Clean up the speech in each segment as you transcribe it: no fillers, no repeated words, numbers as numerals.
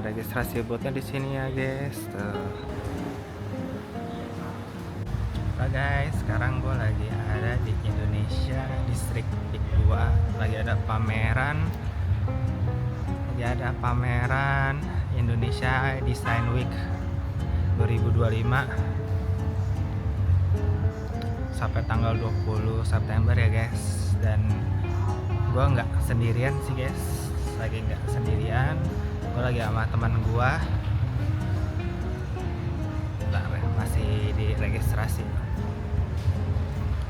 registrasi botnya di sini ya guys. Tuh. Nah guys, sekarang gue lagi ada di Indonesia Distrik Peak 2. Lagi ada pameran Indonesia Design Week 2025 sampai tanggal 20 September ya guys. Dan gue nggak sendirian sih guys, gue lagi sama teman gue. Bentar, masih di registrasi.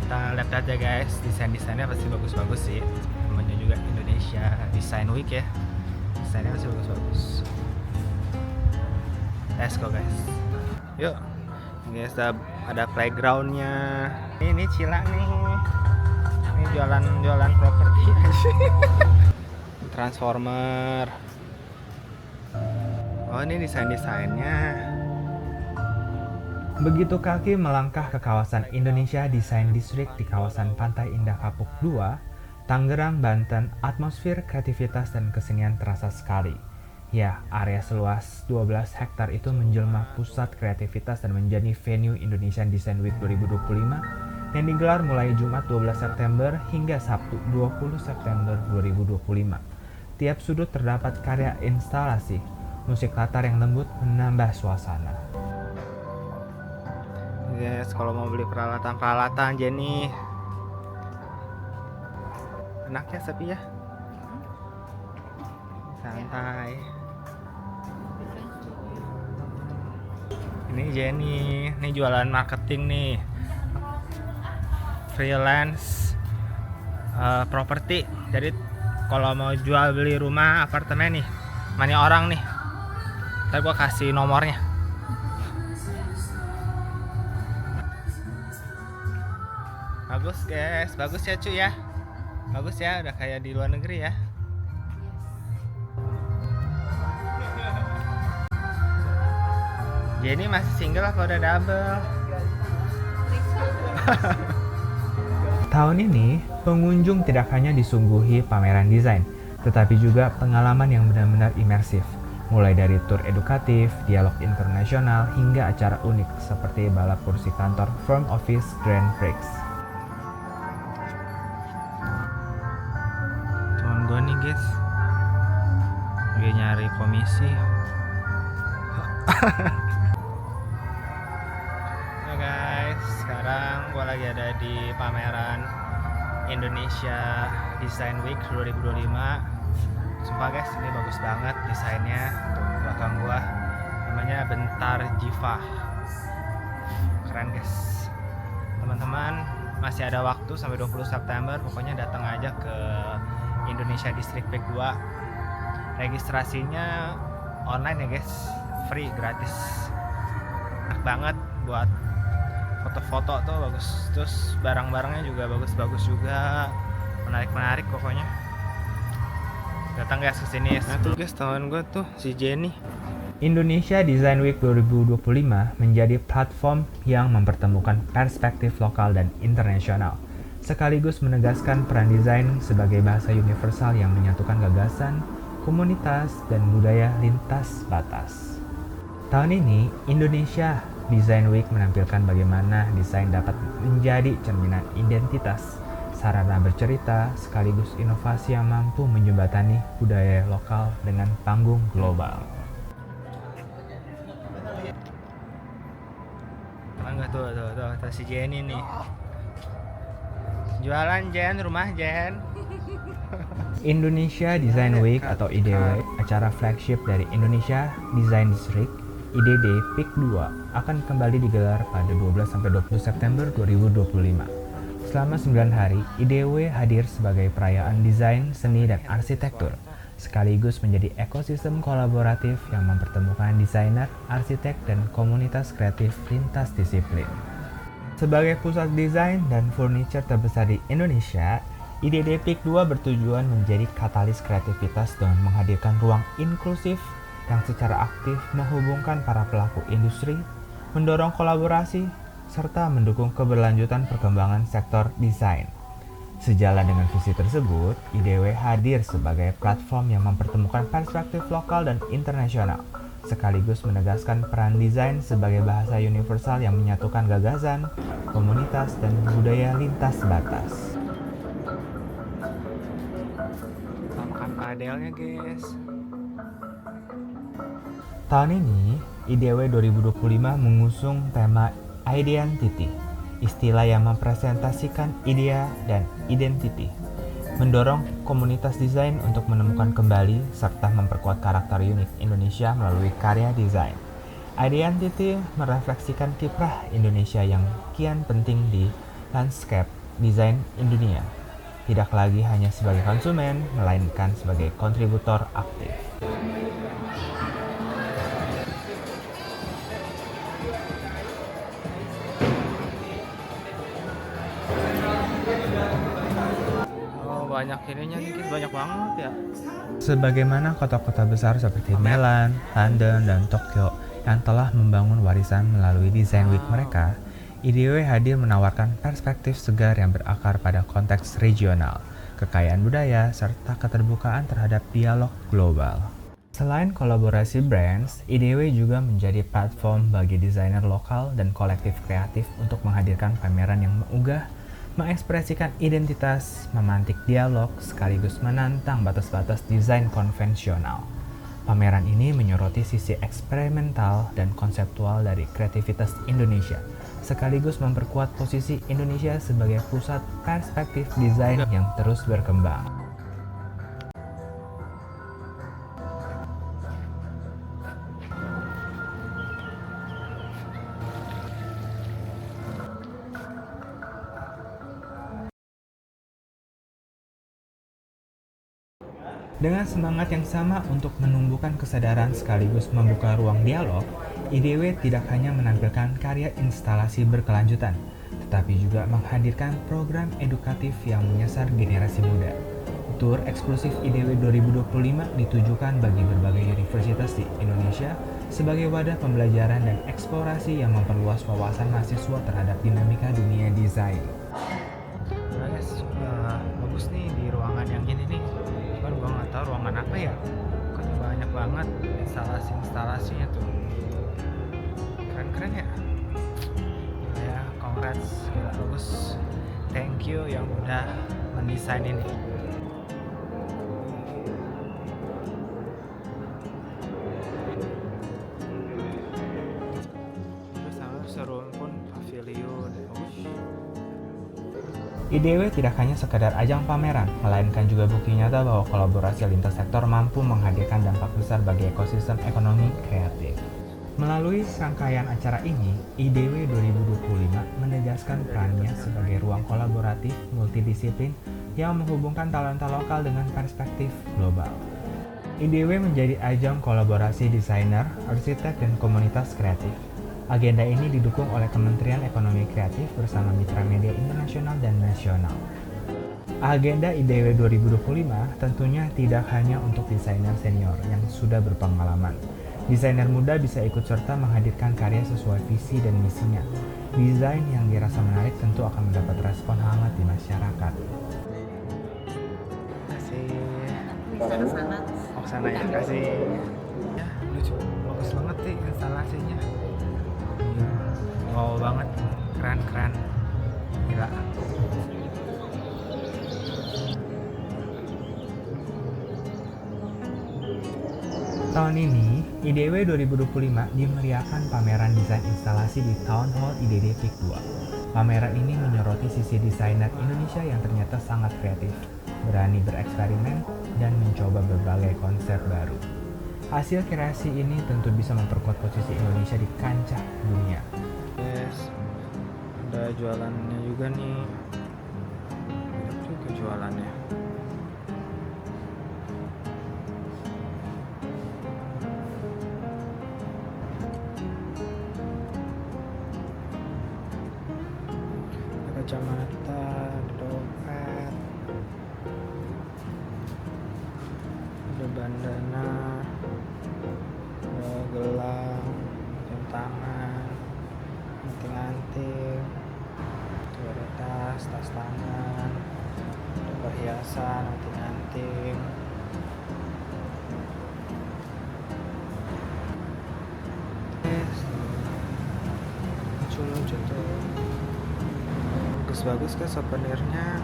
Kita lihat aja guys, desainnya pasti bagus-bagus sih. Namanya juga Indonesia Design Week ya, desainnya pasti bagus-bagus. Let's go guys, yuk guys. Ada playgroundnya. Ini Cila nih, ini jualan properti aja. Transformer. Oh, ini desainnya. Begitu kaki melangkah ke kawasan Indonesia Design District di kawasan Pantai Indah Kapuk 2, Tangerang, Banten, atmosfer kreativitas dan kesenian terasa sekali. Ya, area seluas 12 hektar itu menjelma pusat kreativitas dan menjadi venue Indonesia Design Week 2025 yang digelar mulai Jumat 12 September hingga Sabtu 20 September 2025. Tiap sudut terdapat karya instalasi, musik latar yang lembut menambah suasana. Guys, kalau mau beli peralatan Jenny, enaknya sepi ya, santai. Ini Jenny, ini jualan marketing nih, freelance properti. Jadi kalau mau jual beli rumah, apartemen nih, mana orang nih, ntar gua kasih nomornya. Bagus guys, bagus ya cuy ya, bagus ya, udah kayak di luar negeri ya. Jenny masih single apa udah double? Tahun ini, pengunjung tidak hanya disuguhi pameran desain, tetapi juga pengalaman yang benar-benar imersif. Mulai dari tur edukatif, dialog internasional, hingga acara unik seperti balap kursi kantor Front Office Grand Prix. Temen gue nih guys, lagi nyari komisi. Nah guys, sekarang gue lagi ada di pameran Indonesia Design Week 2025. Sumpah guys, ini bagus banget desainnya. Tuh belakang gua, namanya Bentar Jiva. Keren guys. Teman-teman, masih ada waktu sampai 20 September. Pokoknya datang aja ke Indonesia District Peak 2. Registrasinya online ya guys, free, gratis. Enak banget buat foto-foto tuh bagus. Terus barang-barangnya juga bagus-bagus juga. Menarik-menarik pokoknya. Datang guys ke sini. Nah tuh guys, teman gue tuh si Jenny. Indonesia Design Week 2025 menjadi platform yang mempertemukan perspektif lokal dan internasional, sekaligus menegaskan peran desain sebagai bahasa universal yang menyatukan gagasan, komunitas, dan budaya lintas batas. Tahun ini, Indonesia Design Week menampilkan bagaimana desain dapat menjadi cerminan identitas, sarana bercerita, sekaligus inovasi yang mampu menjembatani budaya lokal dengan panggung global. Enggak tuh si Jenny nih. Jualan Jen, rumah Jen. Indonesia Design Week atau IDW, acara flagship dari Indonesia Design District, IDD Peak 2, akan kembali digelar pada 12-20 September 2025. Selama 9 hari, IDW hadir sebagai perayaan desain, seni, dan arsitektur, sekaligus menjadi ekosistem kolaboratif yang mempertemukan desainer, arsitek, dan komunitas kreatif lintas disiplin. Sebagai pusat desain dan furniture terbesar di Indonesia, IDD Peak 2 bertujuan menjadi katalis kreativitas dengan menghadirkan ruang inklusif yang secara aktif menghubungkan para pelaku industri, mendorong kolaborasi, serta mendukung keberlanjutan perkembangan sektor desain. Sejalan dengan visi tersebut, IDW hadir sebagai platform yang mempertemukan perspektif lokal dan internasional, sekaligus menegaskan peran desain sebagai bahasa universal yang menyatukan gagasan, komunitas, dan budaya lintas batas. Kita makan padelnya guys. Tahun ini, IDW 2025 mengusung tema Identity, istilah yang mempresentasikan idea dan identity, mendorong komunitas desain untuk menemukan kembali serta memperkuat karakter unik Indonesia melalui karya desain. Identity merefleksikan kiprah Indonesia yang kian penting di landscape desain dunia, tidak lagi hanya sebagai konsumen, melainkan sebagai kontributor aktif. Banyak ininya nih, banyak banget ya. Sebagaimana kota-kota besar seperti Milan, London, dan Tokyo yang telah membangun warisan melalui Design Week mereka, IDW hadir menawarkan perspektif segar yang berakar pada konteks regional, kekayaan budaya, serta keterbukaan terhadap dialog global. Selain kolaborasi brands, IDW juga menjadi platform bagi desainer lokal dan kolektif kreatif untuk menghadirkan pameran yang menggugah, mengekspresikan identitas, memantik dialog, sekaligus menantang batas-batas desain konvensional. Pameran ini menyoroti sisi eksperimental dan konseptual dari kreativitas Indonesia, sekaligus memperkuat posisi Indonesia sebagai pusat perspektif desain yang terus berkembang. Dengan semangat yang sama untuk menumbuhkan kesadaran sekaligus membuka ruang dialog, IDW tidak hanya menampilkan karya instalasi berkelanjutan, tetapi juga menghadirkan program edukatif yang menyasar generasi muda. Tur eksklusif IDW 2025 ditujukan bagi berbagai universitas di Indonesia sebagai wadah pembelajaran dan eksplorasi yang memperluas wawasan mahasiswa terhadap dinamika dunia desain. Nah guys, bagus nih di ruangan yang gini nih. Cuman gua nggak tahu ruangan apa ya. Pokoknya banyak banget instalasinya tuh. Keren-keren ya. Ya, congrats, gila bagus. Thank you yang udah mendesain ini. Terus sama serumpun pavilion. IDW tidak hanya sekadar ajang pameran, melainkan juga bukti nyata bahwa kolaborasi lintas sektor mampu menghadirkan dampak besar bagi ekosistem ekonomi kreatif. Melalui rangkaian acara ini, IDW 2025 menegaskan perannya sebagai ruang kolaboratif multidisiplin yang menghubungkan talenta lokal dengan perspektif global. IDW menjadi ajang kolaborasi desainer, arsitek, dan komunitas kreatif. Agenda ini didukung oleh Kementerian Ekonomi Kreatif bersama mitra media internasional dan nasional. Agenda IDW 2025 tentunya tidak hanya untuk desainer senior yang sudah berpengalaman. Desainer muda bisa ikut serta menghadirkan karya sesuai visi dan misinya. Desain yang dirasa menarik tentu akan mendapat respon hangat di masyarakat. Kasih. Bisa ke sana. Oh sana ya, kasih. Ya, lucu. Bagus banget sih instalasinya. Wow banget, keren, gila. Tahun ini, IDW 2025 dimeriahkan pameran desain instalasi di Town Hall IDD PIK 2. Pameran ini menyoroti sisi desainer Indonesia yang ternyata sangat kreatif, berani bereksperimen, dan mencoba berbagai konsep baru. Hasil kreasi ini tentu bisa memperkuat posisi Indonesia di kancah dunia. Yes, ada jualannya juga nih. Enak juga jualannya. Ada kacamata, ada dompet, ada bandana, ada gelang, jam tangan, anting-anting, tuh ada tas tangan, lucu tuh. Bagus-bagus kan souvenirnya.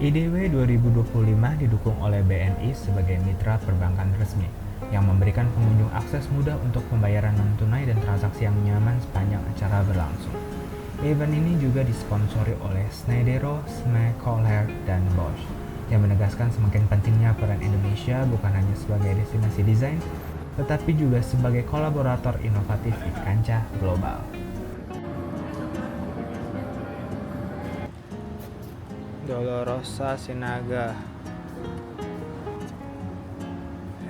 IDW 2025 didukung oleh BNI sebagai mitra perbankan resmi yang memberikan pengunjung akses mudah untuk pembayaran non-tunai dan transaksi yang nyaman sepanjang acara berlangsung. Event ini juga disponsori oleh Schneidero, Kohler, dan Bosch, yang menegaskan semakin pentingnya peran Indonesia bukan hanya sebagai destinasi desain, tetapi juga sebagai kolaborator inovatif di kancah global. Dolorosa Sinaga,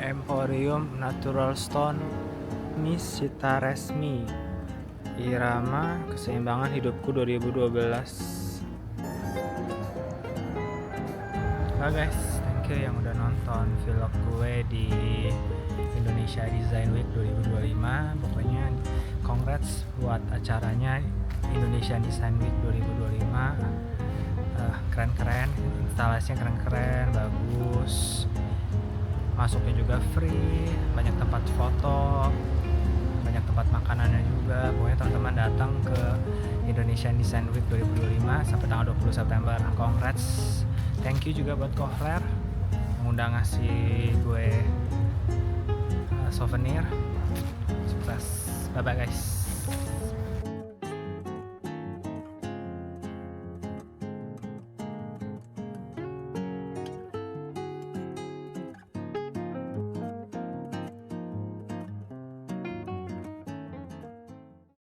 Emporium Natural Stone, Miss Sita Resmi, Irama Keseimbangan Hidupku 2012. Oke guys, thank you yang udah nonton vlog gue di Indonesia Design Week 2025. Pokoknya congrats buat acaranya Indonesia Design Week 2025. Keren-keren, instalasinya keren-keren, bagus, masuknya juga free, banyak tempat foto, banyak tempat makanannya juga. Pokoknya teman-teman datang ke Indonesian Design Week 2025 sampai tanggal 20 September. Congrats, thank you juga buat Kohler mengundang ngasih gue souvenir. Sukses, bye bye guys.